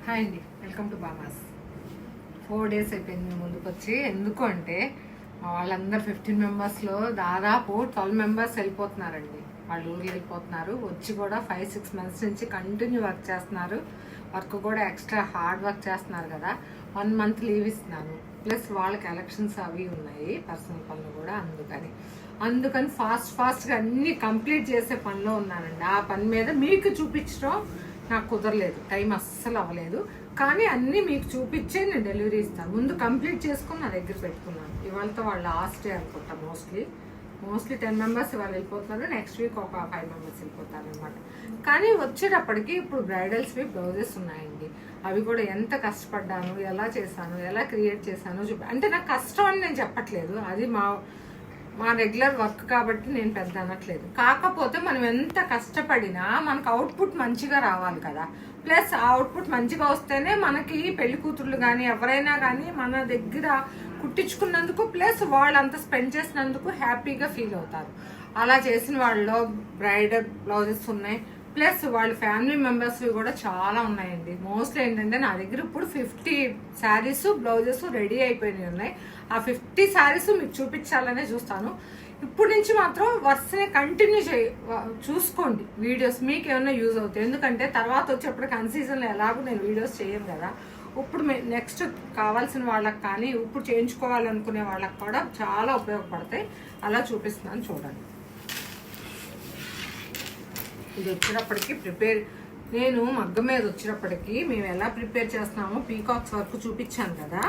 Hi అండి, welcome to బామాస్. 4 days అయిపోయింది ముందుకు వచ్చి. ఎందుకు అంటే వాళ్ళందరూ 15 మెంబర్స్లో దాదాపు 12 మెంబర్స్ వెళ్ళిపోతున్నారండి. వాళ్ళు ఊర్లో వెళ్ళిపోతున్నారు. వచ్చి కూడా 5-6 months నుంచి కంటిన్యూ వర్క్ చేస్తున్నారు. వర్క్ కూడా ఎక్స్ట్రా హార్డ్ వర్క్ చేస్తున్నారు కదా. 1 month లీవ్ ఇస్తున్నాను. ప్లస్ వాళ్ళకి ఎలక్షన్స్ అవి ఉన్నాయి, పర్సనల్ పనులు కూడా. అందుకని ఫాస్ట్గా అన్నీ కంప్లీట్ చేసే పనిలో ఉన్నానండి. ఆ పని మీద మీకు చూపించడం నాకు కుదరలేదు, టైం అస్సలు అవ్వలేదు. కానీ అన్నీ మీకు చూపించే నేను డెలివరీ ఇస్తాను. ముందు కంప్లీట్ చేసుకుని నా దగ్గర పెట్టుకున్నాను. ఇవాళతో వాళ్ళు లాస్ట్ డే అనుకుంటా. మోస్ట్లీ 10 members ఇవాళ వెళ్ళిపోతున్నారు. నెక్స్ట్ వీక్ ఒక 5 members వెళ్ళిపోతారు అనమాట. కానీ వచ్చేటప్పటికి ఇప్పుడు బ్రైడల్స్వి బ్లౌజెస్ ఉన్నాయండి. అవి కూడా ఎంత కష్టపడ్డాను, ఎలా చేశాను, ఎలా క్రియేట్ చేశాను అంటే నాకు కష్టం అని నేను చెప్పట్లేదు. అది మా రెగ్యులర్ వర్క్ కాబట్టి నేను పెద్ద అనట్లేదు. కాకపోతే మనం ఎంత కష్టపడినా మనకు అవుట్పుట్ మంచిగా రావాలి కదా. ప్లస్ ఆ అవుట్పుట్ మంచిగా వస్తేనే మనకి పెళ్లి కూతుర్లు కానీ ఎవరైనా కానీ మన దగ్గర కుట్టించుకున్నందుకు ప్లస్ వాళ్ళు అంత స్పెండ్ చేసినందుకు హ్యాపీగా ఫీల్ అవుతారు. అలా చేసిన వాళ్ళలో బ్రైడల్ బ్లౌజెస్ ఉన్నాయి. ప్లస్ వాళ్ళ ఫ్యామిలీ మెంబర్స్వి కూడా చాలా ఉన్నాయండి. మోస్ట్లీ ఏంటంటే నా దగ్గర ఇప్పుడు 50 శారీస్ బ్లౌజెస్ రెడీ అయిపోయినాయి ఉన్నాయి. ఆ 50 శారీస్ మీకు చూపించాలనే చూస్తాను. ఇప్పుడు నుంచి మాత్రం వరుసనే కంటిన్యూ చూసుకోండి వీడియోస్, మీకు ఏమైనా యూజ్ అవుతాయి. ఎందుకంటే తర్వాత వచ్చేప్పటికి అన్సీజన్లో ఎలాగో నేను వీడియోస్ చేయను కదా. ఇప్పుడు నెక్స్ట్ కావాల్సిన వాళ్ళకి కానీ ఇప్పుడు చేయించుకోవాలనుకునే వాళ్ళకి కూడా చాలా ఉపయోగపడతాయి. అలా చూపిస్తున్నాను, చూడండి. ఇది వచ్చేటప్పటికి నేను మగ్గం మీద వచ్చేటప్పటికి మేము ఎలా ప్రిపేర్ చేస్తున్నామో పీకాక్స్ వరకు చూపించాను కదా.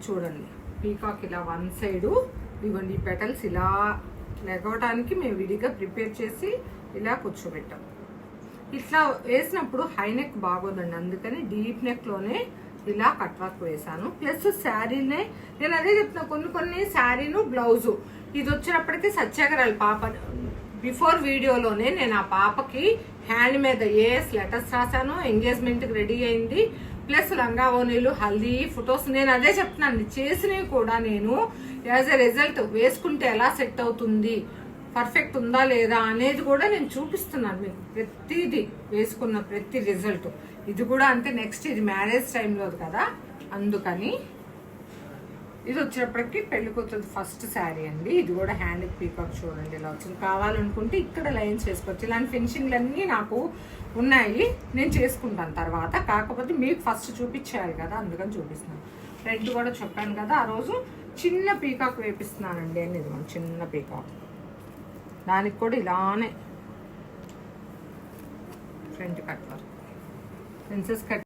చూడండి, పీకాక్ ఇలా 1 side ఇవ్వండి, పెటల్స్ ఇలా లెగవటానికి మేము విడిగా ప్రిపేర్ చేసి ఇలా కూర్చోబెట్టాం. ఇట్లా వేసినప్పుడు హై నెక్ బాగోదండి, అందుకని డీప్ నెక్లోనే ఇలా కట్ వర్క్ వేసాను. ప్లస్ శారీనే నేను అదే చెప్తున్నా, కొన్ని శారీను బ్లౌజు. ఇది వచ్చేటప్పటికి సత్యాగ్రహాలు పాప బిఫోర్ వీడియోలోనే నేను ఆ పాపకి హ్యాండ్ మీద ఏఎస్ లెటర్స్ రాశాను. ఎంగేజ్మెంట్కి రెడీ అయింది. ప్లస్ లంగా ఓనీలు, హల్దీ ఫొటోస్. నేను అదే చెప్తున్నాను, చేసినవి కూడా నేను యాజ్ ఎ రిజల్ట్ వేసుకుంటే ఎలా సెట్ అవుతుంది, పర్ఫెక్ట్ ఉందా లేదా అనేది కూడా నేను చూపిస్తున్నాను మీకు. ప్రతిదీ వేసుకున్న ప్రతి రిజల్ట్. ఇది కూడా అంతే. నెక్స్ట్ ఇది మ్యారేజ్ టైంలో కదా, అందుకని ఇది వచ్చేటప్పటికి పెళ్లి కూతురు ఫస్ట్ శారీ అండి. ఇది కూడా హ్యాండ్ పీకాక్ చూడండి ఇలా వచ్చింది. కావాలనుకుంటే ఇక్కడ లైన్స్ వేసుకోవచ్చు. ఇలాంటి ఫినిషింగ్లు అన్నీ నాకు ఉన్నాయి, నేను చేసుకుంటాను తర్వాత. కాకపోతే మీకు ఫస్ట్ చూపించేయాలి కదా, అందుకని చూపిస్తున్నాను. ఫ్రంట్ కూడా చెప్పాను కదా ఆ రోజు, చిన్న పీకాక్ వేపిస్తున్నానండి. అని ఇది మనం చిన్న పీకాక్, దానికి కూడా ఇలానే front cut work, princess cut